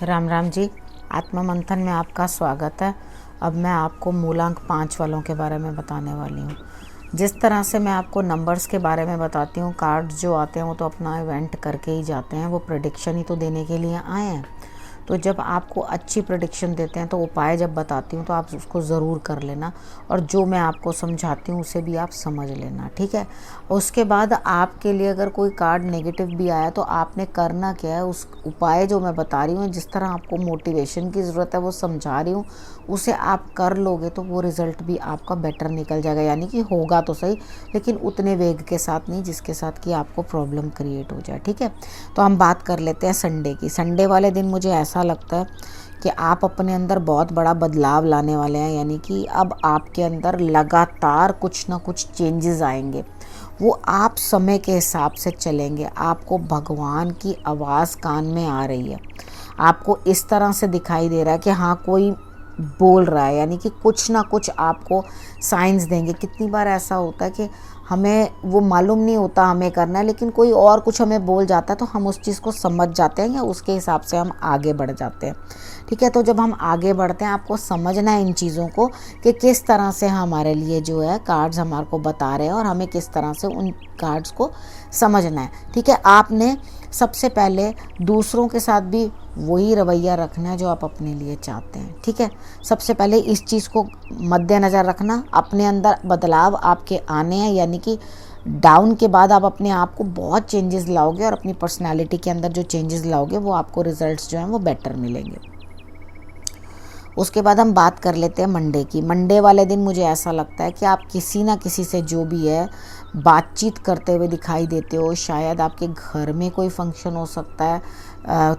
राम राम जी। आत्मा मंथन में आपका स्वागत है। अब मैं आपको मूलांक 5 वालों के बारे में बताने वाली हूँ। जिस तरह से मैं आपको नंबर्स के बारे में बताती हूँ, कार्ड्स जो आते हैं वो तो अपना इवेंट करके ही जाते हैं, वो प्रेडिक्शन ही तो देने के लिए आए हैं। तो जब आपको अच्छी प्रेडिक्शन देते हैं तो उपाय जब बताती हूँ तो आप उसको ज़रूर कर लेना, और जो मैं आपको समझाती हूँ उसे भी आप समझ लेना, ठीक है। उसके बाद आपके लिए अगर कोई कार्ड नेगेटिव भी आया तो आपने करना क्या है, उस उपाय जो मैं बता रही हूँ, जिस तरह आपको मोटिवेशन की ज़रूरत है वो समझा रही हूँ, उसे आप कर लोगे तो वो रिज़ल्ट भी आपका बेटर निकल जाएगा। यानी कि होगा तो सही, लेकिन उतने वेग के साथ नहीं जिसके साथ कि आपको प्रॉब्लम क्रिएट हो जाए, ठीक है। तो हम बात कर लेते हैं संडे की। संडे वाले दिन मुझे ऐसा लगता है कि आप अपने अंदर बहुत बड़ा बदलाव लाने वाले हैं। यानी कि अब आपके अंदर लगातार कुछ ना कुछ चेंजेस आएंगे, वो आप समय के हिसाब से चलेंगे। आपको भगवान की आवाज़ कान में आ रही है, आपको इस तरह से दिखाई दे रहा है कि हाँ कोई बोल रहा है, यानी कि कुछ ना कुछ आपको साइंस देंगे। कितनी बार ऐसा होता है कि हमें वो मालूम नहीं होता हमें करना है, लेकिन कोई और कुछ हमें बोल जाता है तो हम उस चीज़ को समझ जाते हैं या उसके हिसाब से हम आगे बढ़ जाते हैं, ठीक है। तो जब हम आगे बढ़ते हैं आपको समझना है इन चीज़ों को कि किस तरह से हमारे लिए जो है कार्ड्स हमारे को बता रहे हैं और हमें किस तरह से उन कार्ड्स को समझना है, ठीक है। आपने सबसे पहले दूसरों के साथ भी वही रवैया रखना है जो आप अपने लिए चाहते हैं, ठीक है। सबसे पहले इस चीज़ को मद्देनज़र रखना, अपने अंदर बदलाव आपके आने हैं। यानी कि डाउन के बाद आप अपने आप को बहुत चेंजेस लाओगे और अपनी पर्सनालिटी के अंदर जो चेंजेस लाओगे वो आपको रिजल्ट्स जो हैं वो बेटर मिलेंगे। उसके बाद हम बात कर लेते हैं मंडे की। मंडे वाले दिन मुझे ऐसा लगता है कि आप किसी ना किसी से जो भी है बातचीत करते हुए दिखाई देते हो। शायद आपके घर में कोई फंक्शन हो सकता है,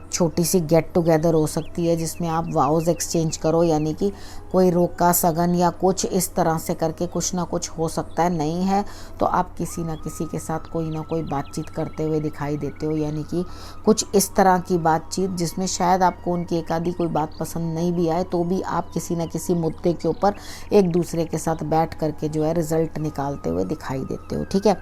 छोटी सी गेट टुगेदर हो सकती है जिसमें आप वाउज एक्सचेंज करो। यानी कि कोई रोका सगन या कुछ इस तरह से करके कुछ ना कुछ हो सकता है। नहीं है तो आप किसी ना किसी के साथ कोई ना कोई बातचीत करते हुए दिखाई देते हो। यानी कि कुछ इस तरह की बातचीत जिसमें शायद आपको उनकी एक आधी कोई बात पसंद नहीं भी आए तो भी आप किसी ना किसी मुद्दे के ऊपर एक दूसरे के साथ बैठ करके जो है रिजल्ट निकालते हुए दिखाई देते हो, ठीक है।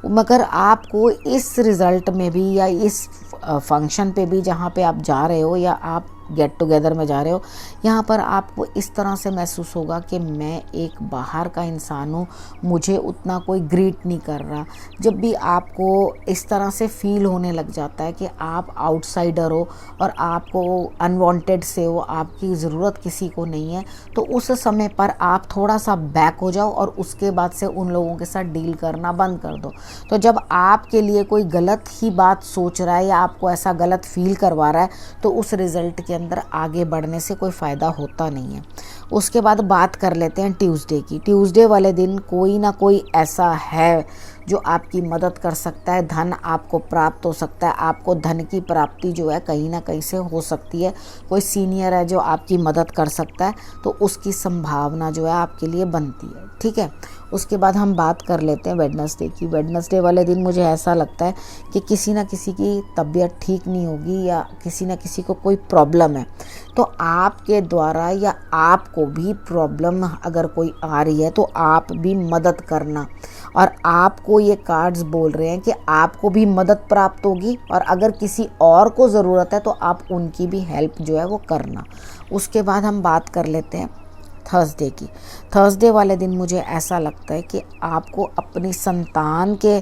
मगर आपको इस रिजल्ट में भी या इस फंक्शन पे भी जहाँ पे आप जा रहे हो या आप गेट टुगेदर में जा रहे हो, यहाँ पर आपको इस तरह से महसूस होगा कि मैं एक बाहर का इंसान हूँ, मुझे उतना कोई ग्रीट नहीं कर रहा। जब भी आपको इस तरह से फील होने लग जाता है कि आप आउटसाइडर हो और आपको अनवांटेड से हो, आपकी ज़रूरत किसी को नहीं है, तो उस समय पर आप थोड़ा सा बैक हो जाओ और उसके बाद से उन लोगों के साथ डील करना बंद कर दो। तो जब आपके लिए कोई गलत ही बात सोच रहा है या आपको ऐसा गलत फील करवा रहा है तो उस रिज़ल्ट के अंदर आगे बढ़ने से कोई फ़ायदा होता नहीं है। उसके बाद बात कर लेते हैं ट्यूसडे की। ट्यूसडे वाले दिन कोई ना कोई ऐसा है जो आपकी मदद कर सकता है, धन आपको प्राप्त हो सकता है। आपको धन की प्राप्ति जो है कहीं ना कहीं से हो सकती है। कोई सीनियर है जो आपकी मदद कर सकता है तो उसकी संभावना जो है आपके लिए बनती है, ठीक है। उसके बाद हम बात कर लेते हैं वेडनेसडे की। वेडनेसडे वाले दिन मुझे ऐसा लगता है कि किसी ना किसी की तबीयत ठीक नहीं होगी या किसी ना किसी को कोई प्रॉब्लम है, तो आपके द्वारा या आपको भी प्रॉब्लम अगर कोई आ रही है तो आप भी मदद करना। और आपको ये कार्ड्स बोल रहे हैं कि आपको भी मदद प्राप्त होगी और अगर किसी और को ज़रूरत है तो आप उनकी भी हेल्प जो है वो करना। उसके बाद हम बात कर लेते हैं थर्सडे की। थर्सडे वाले दिन मुझे ऐसा लगता है कि आपको अपनी संतान के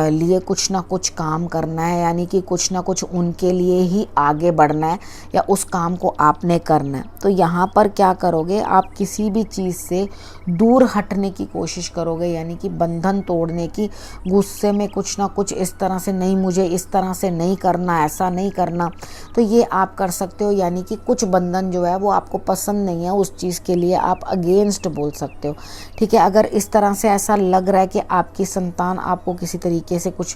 लिए कुछ ना कुछ काम करना है। यानी कि कुछ ना कुछ उनके लिए ही आगे बढ़ना है या उस काम को आपने करना है। तो यहाँ पर क्या करोगे, आप किसी भी चीज़ से दूर हटने की कोशिश करोगे। यानी कि बंधन तोड़ने की, गुस्से में कुछ ना कुछ इस तरह से, नहीं मुझे इस तरह से नहीं करना, ऐसा नहीं करना, तो ये आप कर सकते हो। यानी कि कुछ बंधन जो है वो आपको पसंद नहीं है, उस चीज़ के लिए आप अगेंस्ट बोल सकते हो, ठीक है। अगर इस तरह से ऐसा लग रहा है कि आपकी संतान आपको किसी तरीके से कुछ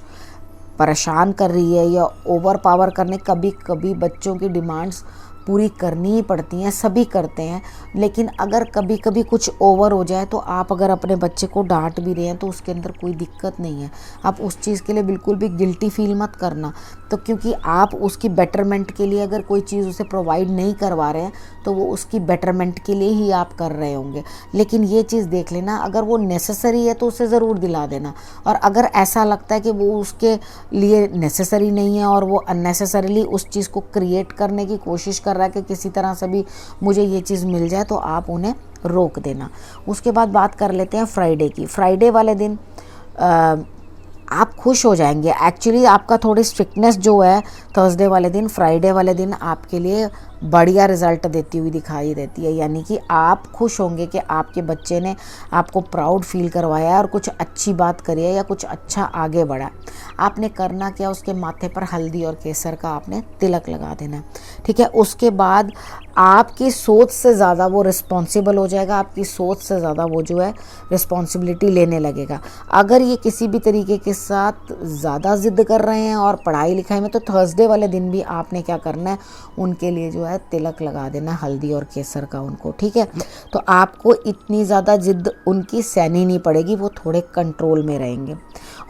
परेशान कर रही है या ओवर पावर करने, कभी कभी बच्चों की डिमांड्स पूरी करनी ही पड़ती हैं, सभी करते हैं। लेकिन अगर कभी कभी कुछ ओवर हो जाए तो आप अगर अपने बच्चे को डांट भी रहे हैं तो उसके अंदर कोई दिक्कत नहीं है। आप उस चीज़ के लिए बिल्कुल भी गिल्टी फील मत करना। तो क्योंकि आप उसकी बेटरमेंट के लिए अगर कोई चीज़ उसे प्रोवाइड नहीं करवा रहे हैं तो वो उसकी बेटरमेंट के लिए ही आप कर रहे होंगे। लेकिन ये चीज़ देख लेना, अगर वो नेसेसरी है तो उसे ज़रूर दिला देना, और अगर ऐसा लगता है कि वो उसके लिए नेसेसरी नहीं है और वो अननेसेसरीली उस चीज़ को क्रिएट करने की कोशिश कर रहा है कि किसी तरह से भी मुझे ये चीज़ मिल जाए, तो आप उन्हें रोक देना। उसके बाद बात कर लेते हैं फ्राइडे की। फ्राइडे वाले दिन आप खुश हो जाएंगे। एक्चुअली आपका थोड़ी स्ट्रिक्टनेस जो है थर्सडे वाले दिन, फ्राइडे वाले दिन आपके लिए बढ़िया रिजल्ट देती हुई दिखाई देती है। यानी कि आप खुश होंगे कि आपके बच्चे ने आपको प्राउड फील करवाया है और कुछ अच्छी बात करी है या कुछ अच्छा आगे बढ़ा। आपने करना क्या, उसके माथे पर हल्दी और केसर का आपने तिलक लगा देना है, ठीक है। उसके बाद आपकी सोच से ज़्यादा वो रिस्पॉन्सिबल हो जाएगा, आपकी सोच से ज़्यादा वो जो है रिस्पॉन्सिबिलिटी लेने लगेगा। अगर ये किसी भी तरीके के साथ ज़्यादा ज़िद कर रहे हैं और पढ़ाई लिखाई में, तो थर्सडे वाले दिन भी आपने क्या करना है, उनके लिए जो है तिलक लगा देना हल्दी और केसर का उनको, ठीक है। तो आपको इतनी ज़्यादा ज़िद उनकी सहनी नहीं पड़ेगी, वो थोड़े कंट्रोल में रहेंगे।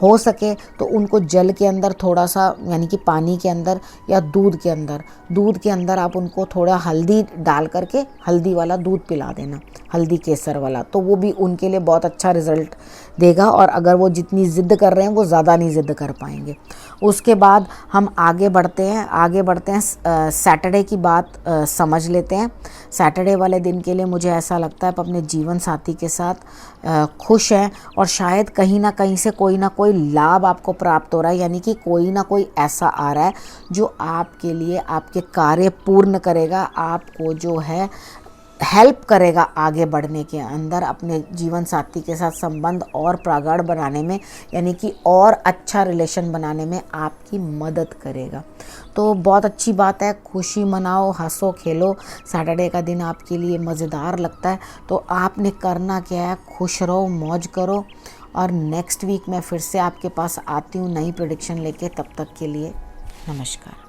हो सके तो उनको जल के अंदर थोड़ा सा, यानी कि पानी के अंदर या दूध के अंदर आप उनको थोड़ा हल्दी डाल करके हल्दी वाला दूध पिला देना, हल्दी केसर वाला, तो वो भी उनके लिए बहुत अच्छा रिज़ल्ट देगा। और अगर वो जितनी ज़िद कर रहे हैं वो ज़्यादा नहीं ज़िद कर पाएंगे। उसके बाद हम आगे बढ़ते हैं सैटरडे की बात समझ लेते हैं। सैटरडे वाले दिन के लिए मुझे ऐसा लगता है आप अपने जीवन साथी के साथ खुश हैं और शायद कहीं ना कहीं से कोई ना कोई लाभ आपको प्राप्त हो रहा है, यानी कि कोई ना कोई ऐसा आ रहा है जो आपके लिए आपके कार्य पूर्ण करेगा, आपको जो है हेल्प करेगा आगे बढ़ने के अंदर, अपने जीवन साथी के साथ संबंध और प्रगाढ़ बनाने में, यानी कि और अच्छा रिलेशन बनाने में आपकी मदद करेगा। तो बहुत अच्छी बात है, खुशी मनाओ, हंसो खेलो। सैटरडे का दिन आपके लिए मज़ेदार लगता है, तो आपने करना क्या है, खुश रहो, मौज करो। और नेक्स्ट वीक मैं फिर से आपके पास आती हूँ नई प्रेडिक्शन लेके। तब तक के लिए नमस्कार।